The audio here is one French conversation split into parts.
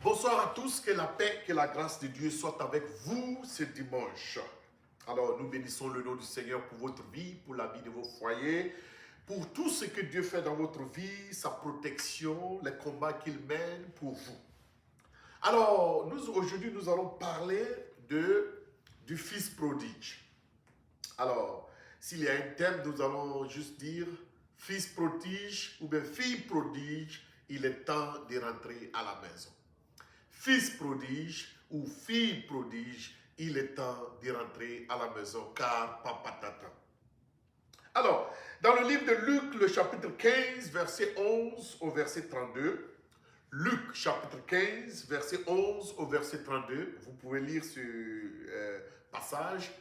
Bonsoir à tous, que la paix, que la grâce de Dieu soit avec vous ce dimanche. Alors, nous bénissons le nom du Seigneur pour votre vie, pour la vie de vos foyers, pour tout ce que Dieu fait dans votre vie, sa protection, les combats qu'il mène pour vous. Alors, aujourd'hui, nous allons parler du fils prodige. Alors, s'il y a un thème, nous allons juste dire fils prodige ou bien fille prodige, il est temps de rentrer à la maison. Fils prodige ou fille prodige, il est temps de rentrer à la maison car papa t'attend. Alors, dans le livre de Luc, le chapitre 15, verset 11 au verset 32, Luc, chapitre 15, verset 11 au verset 32, vous pouvez lire ce passage.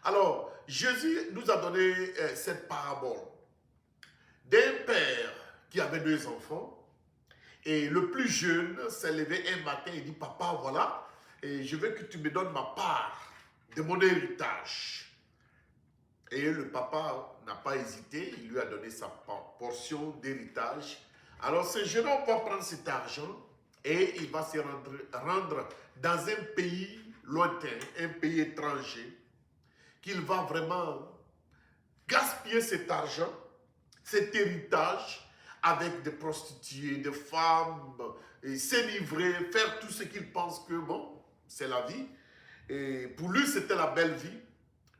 Alors, Jésus nous a donné cette parabole d'un père qui avait deux enfants. Et le plus jeune s'est levé un matin et dit, papa, voilà, et je veux que tu me donnes ma part de mon héritage. Et le papa n'a pas hésité, il lui a donné sa portion d'héritage. Alors ce jeune homme va prendre cet argent et il va se rendre dans un pays lointain, un pays étranger, qu'il va vraiment gaspiller cet argent, cet héritage, avec des prostituées, des femmes, s'enivrer, faire tout ce qu'il pense que, bon, c'est la vie. Et pour lui, c'était la belle vie,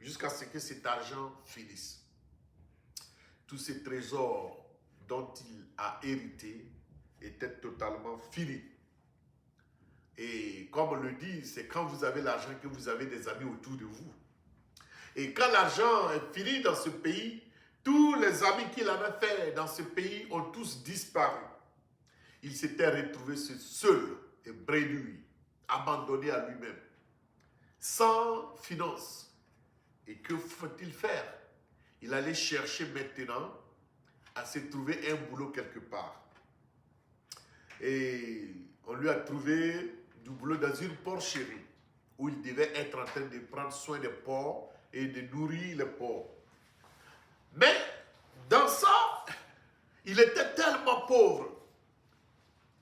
jusqu'à ce que cet argent finisse. Tous ces trésors dont il a hérité étaient totalement finis. Et comme on le dit, c'est quand vous avez l'argent que vous avez des amis autour de vous. Et quand l'argent est fini dans ce pays, tous les amis qu'il avait fait dans ce pays ont tous disparu. Il s'était retrouvé seul et bredouille, abandonné à lui-même, sans finances. Et que faut-il faire? Il allait chercher maintenant à se trouver un boulot quelque part. Et on lui a trouvé du boulot dans une porcherie où il devait être en train de prendre soin des porcs et de nourrir les porcs. Mais dans ça, il était tellement pauvre.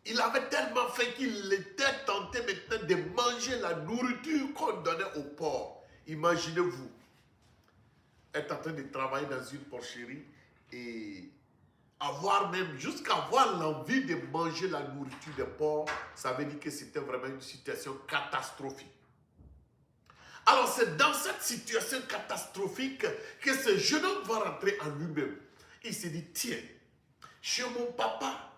Il avait tellement faim qu'il était tenté maintenant de manger la nourriture qu'on donnait aux porcs. Imaginez-vous être en train de travailler dans une porcherie et avoir même, jusqu'à avoir l'envie de manger la nourriture des porcs. Ça veut dire que c'était vraiment une situation catastrophique. Alors c'est dans cette situation catastrophique que ce jeune homme va rentrer en lui-même. Il s'est dit, tiens, chez mon papa,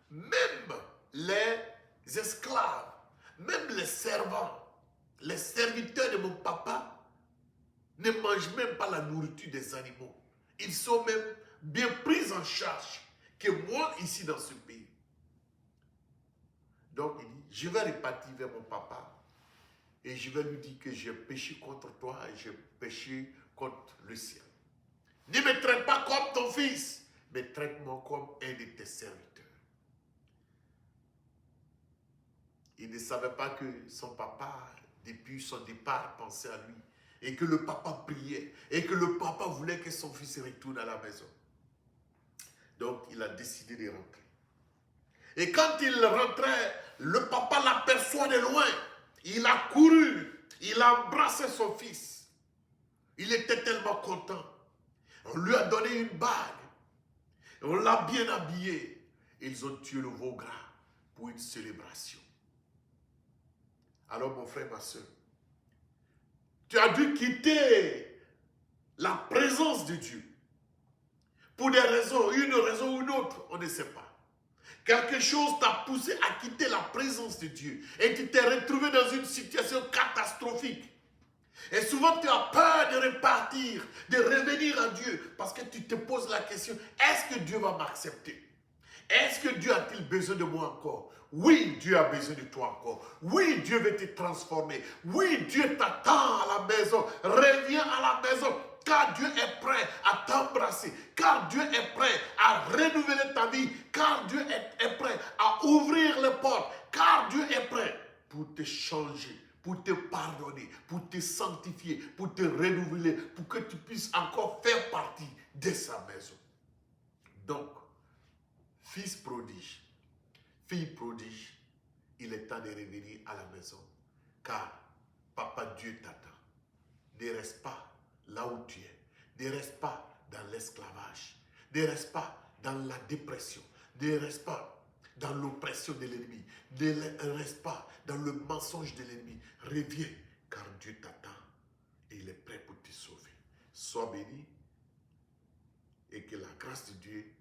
même les esclaves, même les servants, les serviteurs de mon papa ne mangent même pas la nourriture des animaux. Ils sont même bien pris en charge que moi ici dans ce pays. Donc il dit, je vais repartir vers mon papa. Et je vais lui dire que j'ai péché contre toi et j'ai péché contre le ciel. Ne me traite pas comme ton fils, mais traite-moi comme un de tes serviteurs. Il ne savait pas que son papa, depuis son départ, pensait à lui. Et que le papa priait. Et que le papa voulait que son fils retourne à la maison. Donc, il a décidé de rentrer. Et quand il rentrait, le papa l'aperçoit de loin. Il a couru, il a embrassé son fils. Il était tellement content. On lui a donné une bague. On l'a bien habillé. Ils ont tué le veau gras pour une célébration. Alors mon frère, ma soeur, tu as dû quitter la présence de Dieu. Pour des raisons, une raison ou une autre, on ne sait pas. Quelque chose t'a poussé à quitter la présence de Dieu. Et tu t'es retrouvé dans une situation catastrophique. Et souvent tu as peur de repartir, de revenir à Dieu. Parce que tu te poses la question, est-ce que Dieu va m'accepter? Est-ce que Dieu a-t-il besoin de moi encore? Oui, Dieu a besoin de toi encore. Oui, Dieu veut te transformer. Oui, Dieu t'attend à la maison. Reviens à la maison. Car Dieu est prêt à t'embrasser, car Dieu est prêt à renouveler ta vie, car Dieu est prêt à ouvrir les portes, car Dieu est prêt pour te changer, pour te pardonner, pour te sanctifier, pour te renouveler, pour que tu puisses encore faire partie de sa maison. Donc, fils prodige, fille prodige, il est temps de revenir à la maison. Car Papa Dieu t'attend. Ne reste pas là où tu es. Ne reste pas dans l'esclavage. Ne reste pas dans la dépression. Ne reste pas dans l'oppression de l'ennemi. Ne reste pas dans le mensonge de l'ennemi. Reviens, car Dieu t'attend et il est prêt pour te sauver. Sois béni et que la grâce de Dieu